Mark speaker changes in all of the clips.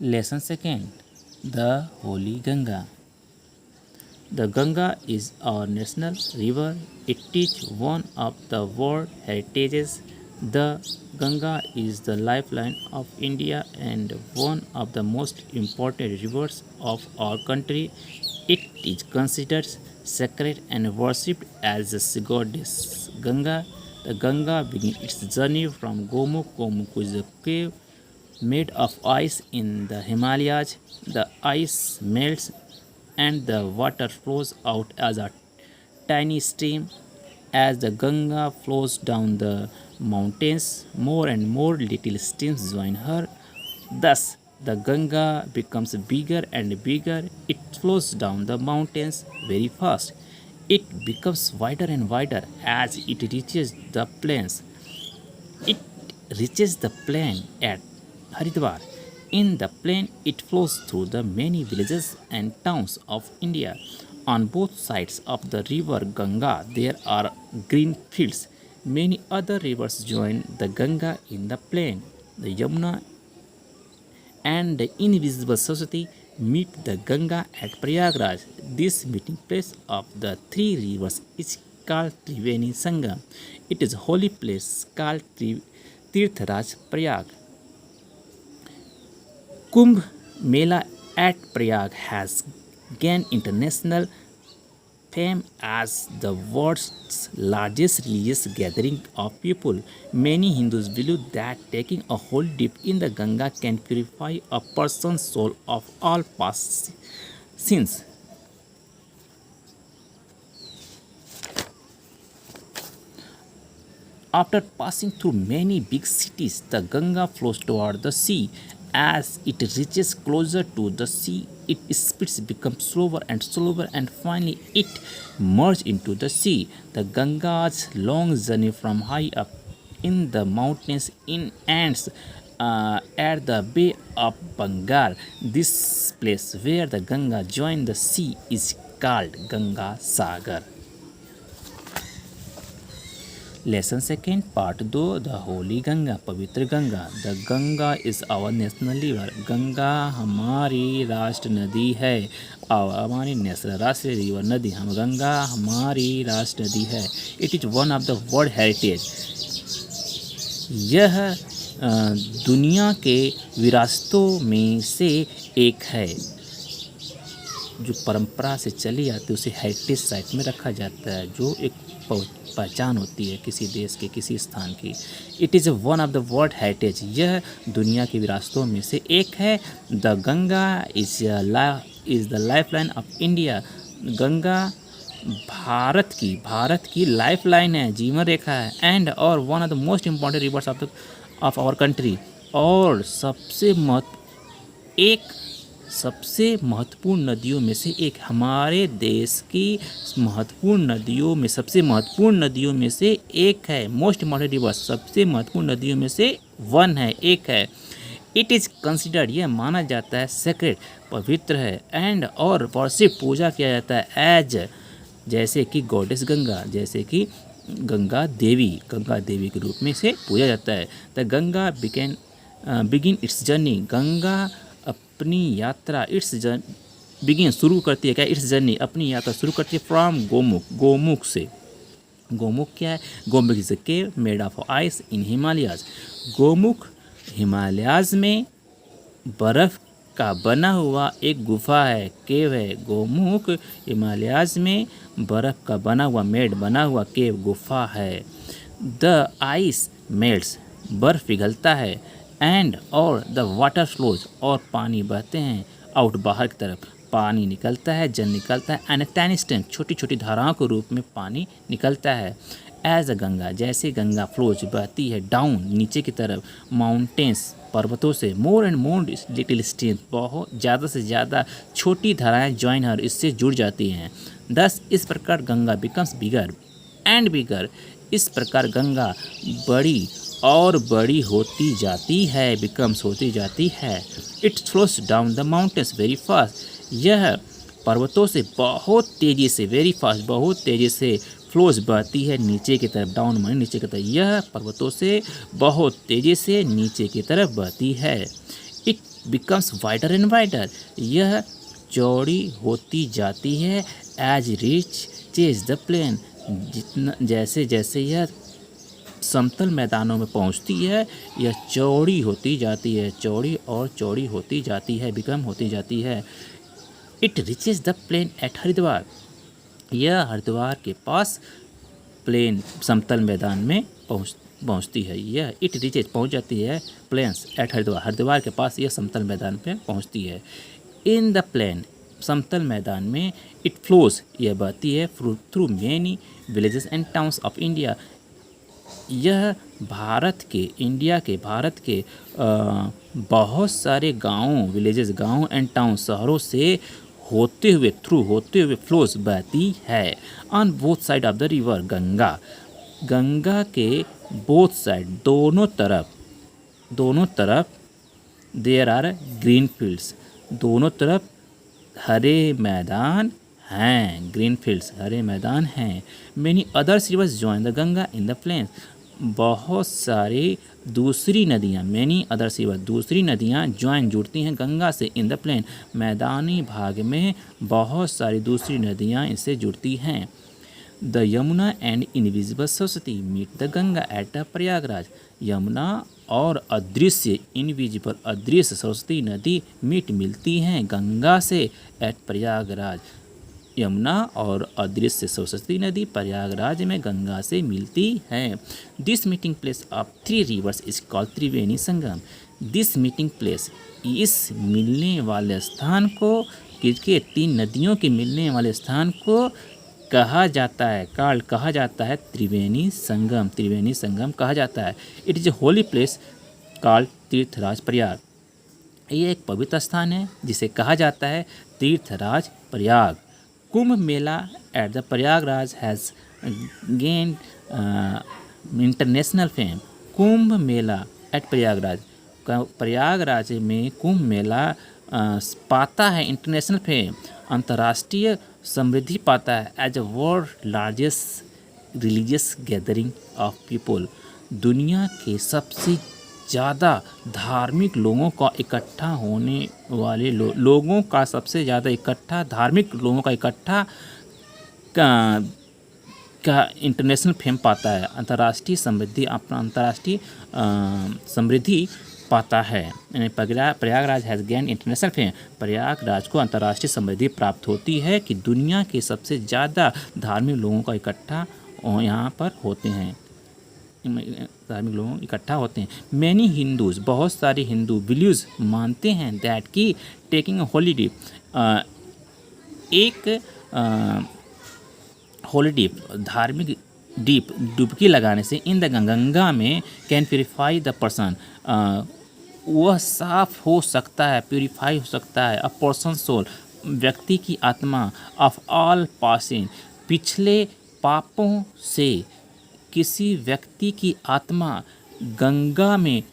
Speaker 1: Lesson second. The Holy Ganga. The Ganga is our national river. It is one of the world heritages. The Ganga is the lifeline of India and one of the most important rivers of our country. It is considered sacred and worshipped as a goddess. Ganga. The Ganga begins its journey from Gomukh. Gomukh is a cave made of ice in the Himalayas. The ice melts and the water flows out as a tiny stream. As the Ganga flows down the mountains, more and more little streams join her. Thus, the Ganga becomes bigger and bigger. It flows down the mountains very fast. It becomes wider and wider as it reaches the plains. It reaches the plain at Haridwar. In the plain, it flows through the many villages and towns of India. On both sides of the river Ganga, there are green fields. Many other rivers join the Ganga in the plain. The Yamuna and the invisible Saraswati meet the Ganga at Prayagraj. This meeting place of the three rivers is called Triveni Sangam. It is a holy place called Tirthraj Prayag. Kumbh Mela at Prayag has gained international fame as the world's largest religious gathering of people. Many Hindus believe that taking a whole dip in the Ganga can purify a person's soul of all past sins. After passing through many big cities, the Ganga flows toward the sea. As it reaches closer to the sea, its speed becomes slower and slower, and finally it merges into the sea. The Ganga's long journey from high up in the mountains ends at the Bay of Bengal. This place where the Ganga joins the sea is called Ganga Sagar. Lesson second, part 2. The Holy Ganga, पवित्र Ganga. The Ganga is our national river. Ganga हमारी राष्ट्र नदी है. हमारी national राष्ट्रीय river नदी हम गंगा हमारी राष्ट्र नदी है. It is one of the world heritage. यह दुनिया के विरासतों में से एक है. जो परंपरा से चली आती है उसे हेरिटेज साइट में रखा जाता है, जो एक पहचान होती है किसी देश के किसी स्थान की. It is one of the world heritage. यह दुनिया की विरासतों में से एक है. The Ganga is the lifeline of India. Ganga भारत की लाइफ लाइन है, जीवन रेखा है. एंड और one of the most important rivers of our country. और सबसे महत्वपूर्ण नदियों में से एक. हमारे देश की महत्वपूर्ण नदियों में सबसे महत्वपूर्ण नदियों में से एक है. मोस्ट इम्पॉर्टेंट रिवर, सबसे महत्वपूर्ण नदियों में से वन है, एक है. इट इज़ कंसिडर्ड, यह माना जाता है सेक्रेड, पवित्र है. एंड और वर्शिप, पूजा किया जाता है एज, जैसे कि गॉडेस गंगा, जैसे कि गंगा देवी के रूप में से पूजा जाता है. The Ganga begin it's journey. Ganga अपनी यात्रा शुरू करती है. क्या? इट्स जर्नी, अपनी यात्रा शुरू करती है फ्रॉम गोमुख से. गोमुख क्या है? Gomukh is a cave made of ice in Himalayas. Gomukh Himalayas में बर्फ़ का बना हुआ एक गुफा है, केव है. गोमुख हिमालयाज में बर्फ़ का बना हुआ केव, गुफा है. द आइस मेल्ट्स, बर्फ़ पिघलता है. एंड और द वाटर फ्लोज, और पानी बहते हैं. आउट, बाहर की तरफ पानी निकलता है, जल निकलता है. एंड टाइनी स्ट्रीम, छोटी छोटी धाराओं के रूप में पानी निकलता है. एज अ गंगा, जैसे गंगा फ्लोज बहती है डाउन, नीचे की तरफ, माउंटेन्स, पर्वतों से. More and more little stream, बहुत ज़्यादा से ज़्यादा छोटी धाराएं जॉइन हर, इससे जुड़ जाती हैं. दस इस प्रकार Ganga becomes bigger and bigger. इस प्रकार गंगा बड़ी और बड़ी होती जाती है, बिकम्स होती जाती है. It flows down the mountains very fast. यह पर्वतों से बहुत तेज़ी से, वेरी फास्ट, बहुत तेज़ी से फ्लोज बहती है नीचे की तरफ. डाउन माने नीचे की तरफ. यह पर्वतों से बहुत तेज़ी से नीचे की तरफ बहती है. It becomes wider and wider, यह चौड़ी होती जाती है। As reaches the plain, जितना जैसे जैसे यह समतल मैदानों में पहुंचती है यह चौड़ी होती जाती है, चौड़ी और चौड़ी होती जाती है, बिकम होती जाती है। It reaches the plain at Haridwar, यह हरिद्वार के पास प्लेन समतल मैदान में पहुंचती है। यह इट रीचेज पहुंच जाती है प्लेन्स एट हरिद्वार, हरिद्वार के पास यह समतल मैदान पे पहुंचती है। इन द प्लेन, समतल मैदान में, इट फ्लोज, यह बहती है through many villages and towns of India, यह भारत के बहुत सारे गाँवों, विलेजेस गाँव एंड टाउन, शहरों से होते हुए फ्लोज बहती है। On both side of the river Ganga, Ganga के बोथ साइड, दोनों तरफ देयर आर ग्रीन फील्ड्स, दोनों तरफ हरे मैदान हैं, ग्रीन फील्ड्स, हरे मैदान हैं। Many others rivers join the Ganga in the plains, बहुत सारी दूसरी नदियाँ, मैनी अदर्स रिवर, दूसरी नदियाँ जुड़ती हैं गंगा से इन द प्लेन, मैदानी भाग में बहुत सारी दूसरी नदियाँ इससे जुड़ती हैं। The Yamuna and invisible Saraswati meet the Ganga at the Prayagraj, Yamuna और अदृश्य सरस्वती नदी मिलती हैं गंगा से एट प्रयागराज, यमुना और अदृश्य सरस्वती नदी प्रयागराज में गंगा से मिलती हैं। This meeting place of three reverse is called Triveni Sangam, this meeting place, इस मिलने वाले स्थान को, किसके, तीन नदियों के मिलने वाले स्थान को कहा जाता है त्रिवेणी संगम कहा जाता है। It is a holy place called Tirthraj Prayag, ये एक पवित्र स्थान है जिसे कहा जाता है Tirthraj Prayag. Kumbh Mela at the Prayagraj has gain international fame, Kumbh Mela at Prayagraj में कुंभ मेला पाता है इंटरनेशनल फेम, अंतर्राष्ट्रीय समृद्धि पाता है। As a world largest religious gathering of people, दुनिया के सबसे ज़्यादा धार्मिक लोगों का इकट्ठा होने वाले लोगों का सबसे ज़्यादा इकट्ठा, धार्मिक लोगों का इकट्ठा का इंटरनेशनल फेम पाता है, अंतर्राष्ट्रीय समृद्धि पाता है। यानी Prayagraj has gain international fame, Prayagraj को अंतर्राष्ट्रीय समृद्धि प्राप्त होती है कि दुनिया के सबसे ज़्यादा धार्मिक लोगों का इकट्ठा यहाँ पर होते हैं, धार्मिक लोग इकट्ठा होते हैं। मैनी हिंदूज, बहुत सारे हिंदू, बिलीव्स, मानते हैं दैट कि टेकिंग हॉलीडे, एक हॉलीडे, धार्मिक डुबकी लगाने से इन द गंगा में कैन प्योरीफाई द पर्सन, वह साफ हो सकता है, प्योरीफाई हो सकता है, अ पर्सन सोल, व्यक्ति की आत्मा, ऑफ ऑल पासिंग, पिछले पापों से किसी व्यक्ति की आत्मा गंगा में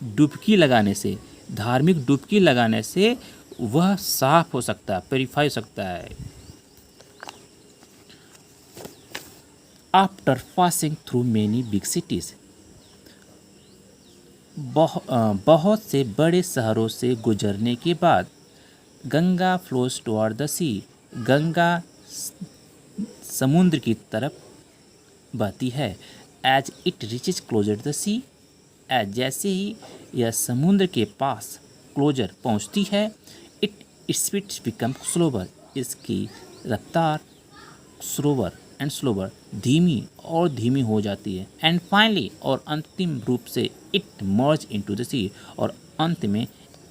Speaker 1: डुबकी लगाने से, धार्मिक डुबकी लगाने से वह साफ हो सकता है, प्योरीफाई हो सकता है। After passing through many big cities, बहुत से बड़े शहरों से गुजरने के बाद, Ganga flows toward the sea, Ganga समुद्र की तरफ बहती है। As it reaches closer the sea, as जैसे ही यह समुद्र के पास क्लोजर पहुंचती है, इट स्पीड्स बिकम स्लोवर, इसकी रफ्तार स्लोवर एंड स्लोवर, धीमी और धीमी हो जाती है। एंड फाइनली, और अंतिम रूप से, इट मर्ज इनटू द सी, और अंत में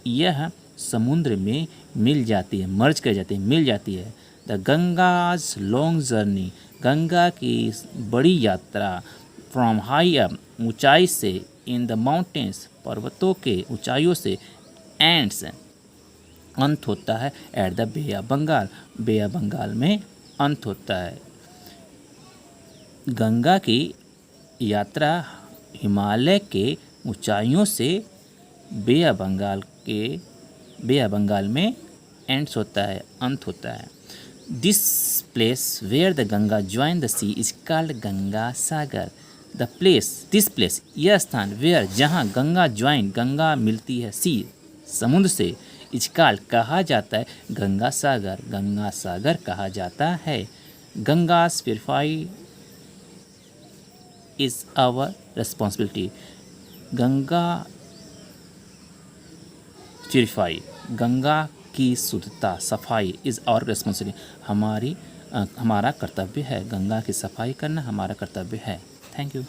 Speaker 1: यह समुद्र में मिल जाती है, मर्ज कर जाती है, मिल जाती है। द गंगाज लॉन्ग जर्नी, गंगा की बड़ी यात्रा, फ्रॉम हाई अप, ऊंचाई से, इन द माउंटेन्स, पर्वतों के ऊंचाइयों से, एंड्स, अंत होता है at the Bay of Bengal, Bay of Bengal में अंत होता है। गंगा की यात्रा हिमालय के ऊंचाइयों से बे ऑफ बंगाल में एंड्स होता है, अंत होता है। This place where the Ganga join the sea is called Ganga Sagar, this place, यह स्थान, वेयर, जहाँ गंगा ज्वाइन, गंगा मिलती है, सी, समुद्र से इजकाल कहा जाता है गंगा सागर कहा जाता है। Ganga's purify is our responsibility. Ganga purify, Ganga की शुद्धता सफाई इज़ आवर रिस्पॉन्सिबिलिटी, हमारा कर्तव्य है। गंगा की सफाई करना हमारा कर्तव्य है। Thank you.